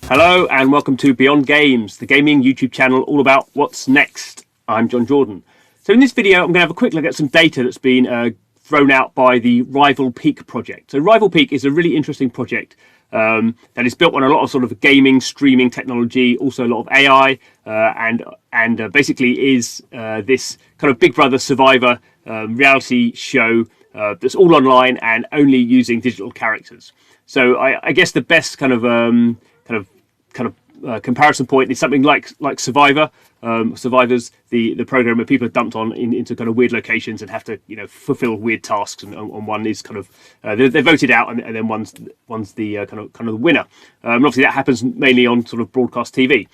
Hello and welcome to Beyond Games, the gaming YouTube channel all about what's next. I'm John Jordan. So in this video, I'm going to have a quick look at some data that's been thrown out by the Rival Peak project. So Rival Peak is a really interesting project that is built on a lot of sort of gaming, streaming technology, also a lot of AI, and basically is this kind of Big Brother Survivor reality show that's all online and only using digital characters. So I guess the best kind of comparison point is something like Survivor. Survivor's the program where people are dumped into kind of weird locations and have to fulfill weird tasks, and one is kind of they're voted out, and then one's the kind of the winner. Obviously that happens mainly on sort of broadcast TV.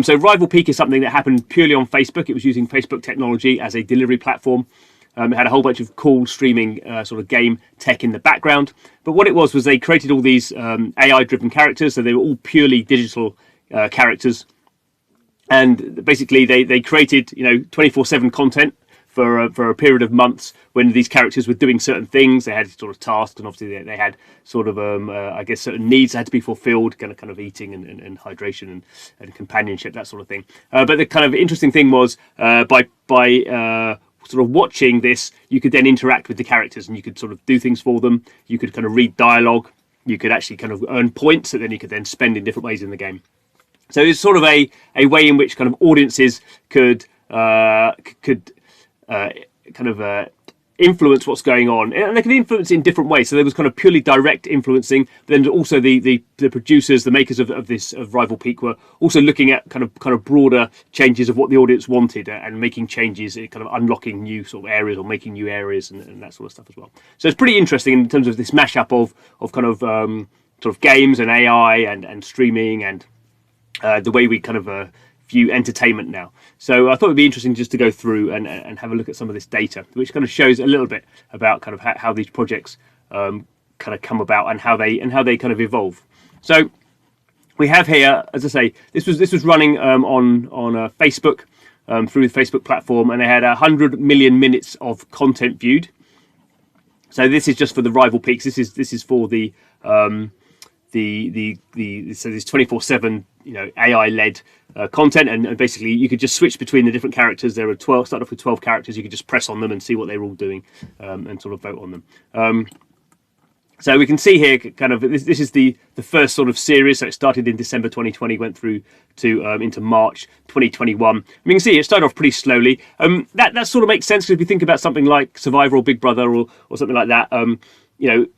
So Rival Peak is something that happened purely on Facebook. It was using Facebook technology as a delivery platform. It had a whole bunch of cool streaming sort of game tech in the background. But what it was they created all these AI-driven characters, so they were all purely digital characters. And basically they created 24/7 content for a period of months when these characters were doing certain things. They had sort of tasks, and obviously they had sort of I guess certain needs that had to be fulfilled, kind of eating and hydration and companionship, that sort of thing. But the kind of interesting thing was by sort of watching this, you could then interact with the characters and you could sort of do things for them. You could kind of read dialogue. You could actually kind of earn points that then you could then spend in different ways in the game. So it's sort of a way in which kind of audiences could influence what's going on, and they can influence in different ways. So there was kind of purely direct influencing, but then also the producers, the makers of Rival Peak, were also looking at kind of broader changes of what the audience wanted and making changes, kind of unlocking new sort of areas or making new areas and that sort of stuff as well. So it's pretty interesting in terms of this mashup of kind of sort of games and AI and streaming and the way we kind of view entertainment now. So I thought it'd be interesting just to go through and have a look at some of this data, which kind of shows a little bit about kind of how these projects kind of come about and how they kind of evolve. So we have here, as I say, this was running on Facebook through the Facebook platform, and they had 100 million minutes of content viewed. So this is just for the Rival Peaks. This is for the so this 24/7 AI-led content, and basically you could just switch between the different characters. There were 12, started off with 12 characters. You could just press on them and see what they were all doing and sort of vote on them. So we can see here kind of this is the first sort of series. So it started in December 2020, went through to into March 2021. We can see it started off pretty slowly. That sort of makes sense, because if you think about something like Survivor or Big Brother or something like that,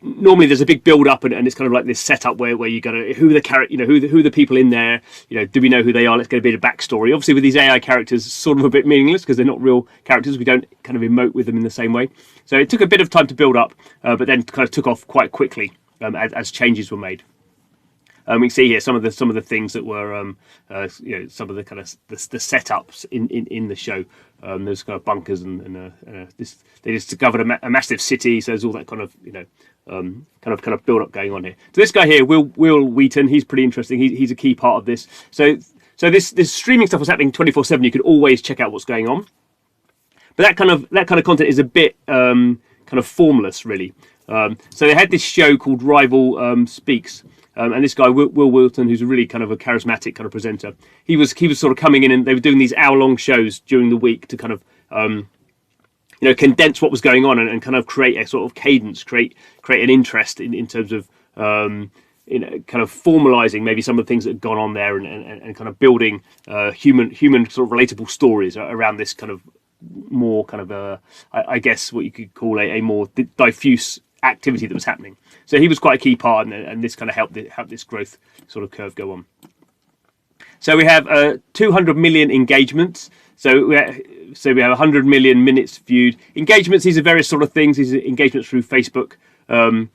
normally there's a big build up, and it's kind of like this setup where you got to who are the people in there, do we know who they are? Let's get a bit of backstory. Obviously with these AI characters, it's sort of a bit meaningless because they're not real characters. We don't kind of emote with them in the same way. So it took a bit of time to build up, but then kind of took off quite quickly as changes were made. We can see here some of the things that were some of the kind of the setups in the show. There's kind of bunkers and they just discovered a massive city. So there's all that kind of kind of build up going on here. So this guy here, Will Wheaton, he's pretty interesting. He's a key part of this. So this streaming stuff was happening 24/7. You could always check out what's going on. But that kind of content is a bit kind of formless, really. So they had this show called Rival Speaks. And this guy, Will Wheaton, who's a really kind of a charismatic kind of presenter, he was sort of coming in, and they were doing these hour-long shows during the week to kind of condense what was going on and kind of create a sort of cadence, create an interest in terms of kind of formalizing maybe some of the things that had gone on there and kind of building human sort of relatable stories around this kind of more kind of I guess what you could call a more diffuse activity that was happening. So he was quite a key part, and this kind of helped this growth sort of curve go on. So we have 200 million engagements. So we have 100 million minutes viewed. Engagements, these are various sort of things. These are engagements through Facebook. So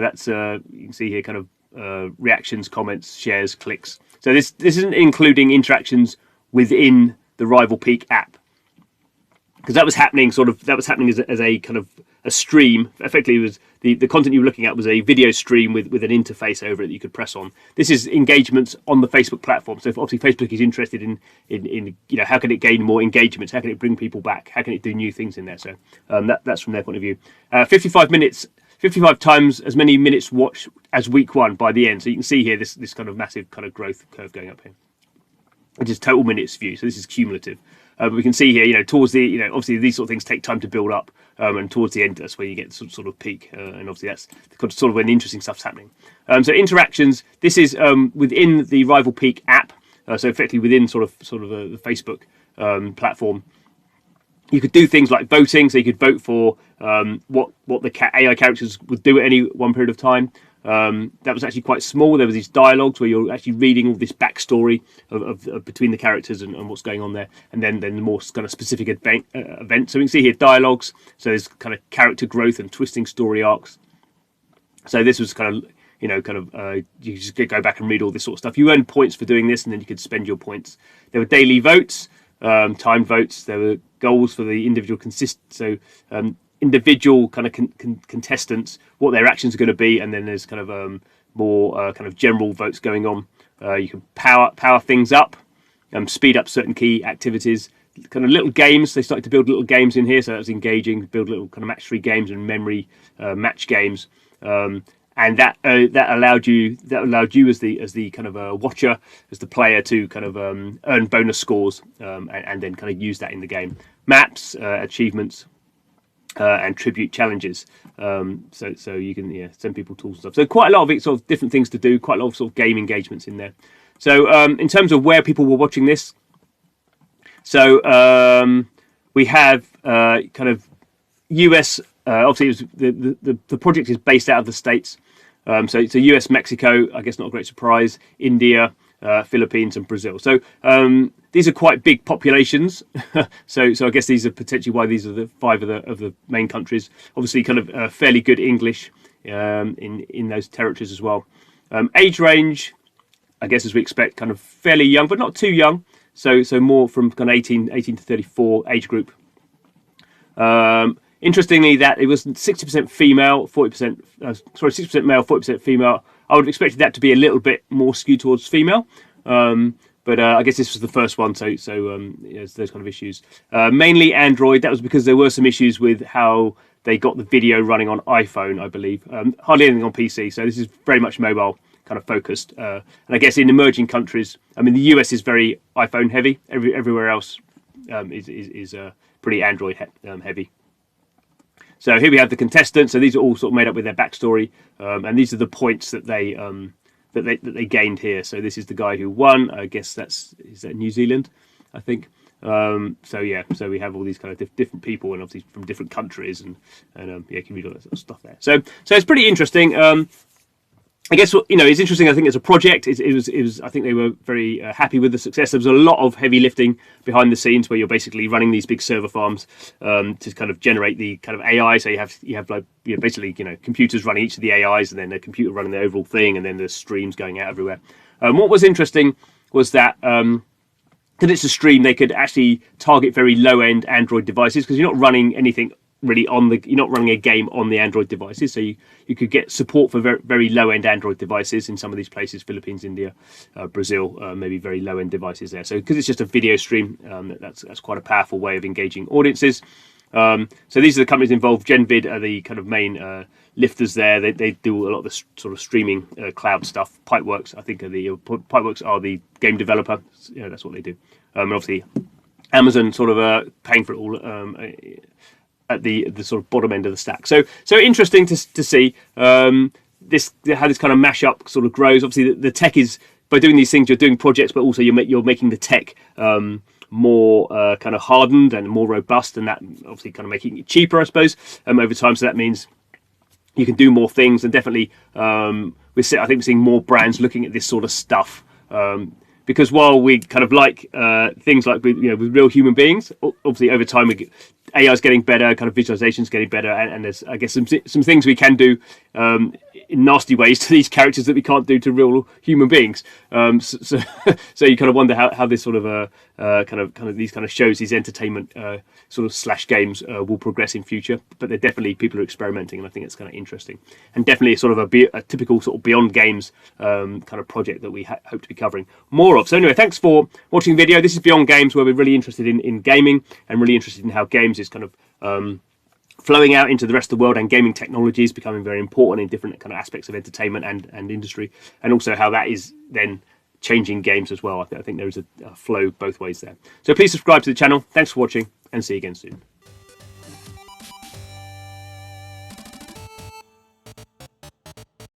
that's you can see here kind of reactions, comments, shares, clicks. So this isn't including interactions within the Rival Peak app, because that was happening as a kind of a stream. Effectively, it was the content you were looking at was a video stream with an interface over it that you could press on. This is engagements on the Facebook platform. So obviously Facebook is interested in how can it gain more engagements, how can it bring people back, how can it do new things in there. So that's from their point of view. 55 minutes 55 times as many minutes watched as week 1 by the end. So you can see here this kind of massive kind of growth curve going up here, which is total minutes view. So this is cumulative. But we can see here, towards the, obviously these sort of things take time to build up, and towards the end, that's where you get sort of peak, and obviously that's sort of when the interesting stuff's happening. So interactions, this is within the Rival Peak app, so effectively within sort of the Facebook platform. You could do things like voting, so you could vote for what the AI characters would do at any one period of time. That was actually quite small. There was these dialogues where you're actually reading all this backstory of between the characters and what's going on there, and then the more kind of specific event. So we can see here dialogues. So there's kind of character growth and twisting story arcs. So this was kind of you just go back and read all this sort of stuff. You earn points for doing this, and then you could spend your points. There were daily votes, timed votes. There were goals for the individual individual kind of contestants, what their actions are going to be, and then there's kind of more kind of general votes going on. You can power things up, speed up certain key activities, kind of little games. They started to build little games in here, so that was engaging. Build little kind of match-3 games and memory match games, and that allowed you as the kind of watcher, as the player, to kind of earn bonus scores, and then kind of use that in the game. Maps, achievements. And tribute challenges, so you can send people tools and stuff. So quite a lot of sort of different things to do, quite a lot of sort of game engagements in there. So in terms of where people were watching this, so we have kind of US. Obviously, it was the project is based out of the States. So it's a US, Mexico. I guess not a great surprise. India, Philippines, and Brazil. So these are quite big populations. so I guess these are potentially why these are the 5 of the main countries. Obviously, kind of fairly good English in those territories as well. Age range, I guess as we expect, kind of fairly young, but not too young. So more from kind of 18 to 34 age group. Interestingly, that it was 60% female, 60% male, 40% female. I would have expected that to be a little bit more skewed towards female, but I guess this was the first one, so there's those kind of issues. Mainly Android. That was because there were some issues with how they got the video running on iPhone, I believe. Hardly anything on PC, so this is very much mobile kind of focused. And I guess in emerging countries, I mean, the US is very iPhone heavy. Everywhere else is pretty Android heavy. So here we have the contestants. So these are all sort of made up with their backstory, and these are the points that they gained here. So this is the guy who won. I guess is that New Zealand, I think. So we have all these kind of different people, and obviously from different countries, and you can read all that sort of stuff there. So it's pretty interesting. I guess it's interesting. I think as a project, it was. I think they were very happy with the success. There was a lot of heavy lifting behind the scenes, where you're basically running these big server farms to kind of generate the kind of AI. So you have like basically computers running each of the AIs, and then a computer running the overall thing, and then there's streams going out everywhere. What was interesting was that because it's a stream, they could actually target very low end Android devices, because you're not running anything really you're not running a game on the Android devices, so you could get support for very, very low end Android devices in some of these places: Philippines, India, Brazil, maybe very low end devices there. So because it's just a video stream, that's quite a powerful way of engaging audiences. So these are the companies involved. GenVid are the kind of main lifters there. They do a lot of the sort of streaming cloud stuff. Pipeworks, I think, Pipeworks are the game developer. That's what they do. And obviously, Amazon sort of paying for it all. At the sort of bottom end of the stack. So interesting to see how this kind of mashup sort of grows. Obviously, the tech is, by doing these things, you're doing projects, but also you're making the tech more kind of hardened and more robust, and that obviously kind of making it cheaper, I suppose, over time. So that means you can do more things, and definitely we're seeing more brands looking at this sort of stuff. Because while we kind of like things like with real human beings, obviously over time AI is getting better, kind of visualization is getting better, and there's, I guess, some things we can do in nasty ways to these characters that we can't do to real human beings. So you kind of wonder how this sort of kind of these kind of shows, these entertainment sort of slash games will progress in future. But they're definitely, people are experimenting, and I think it's kind of interesting, and definitely sort of a typical sort of beyond games kind of project that we hope to be covering more of. So anyway, thanks for watching the video. This is Beyond Games, where we're really interested in gaming and really interested in how games is kind of flowing out into the rest of the world, and gaming technology is becoming very important in different kind of aspects of entertainment and industry, and also how that is then changing games as well. I think there is a flow both ways there. So please subscribe to the channel. Thanks for watching, and see you again soon.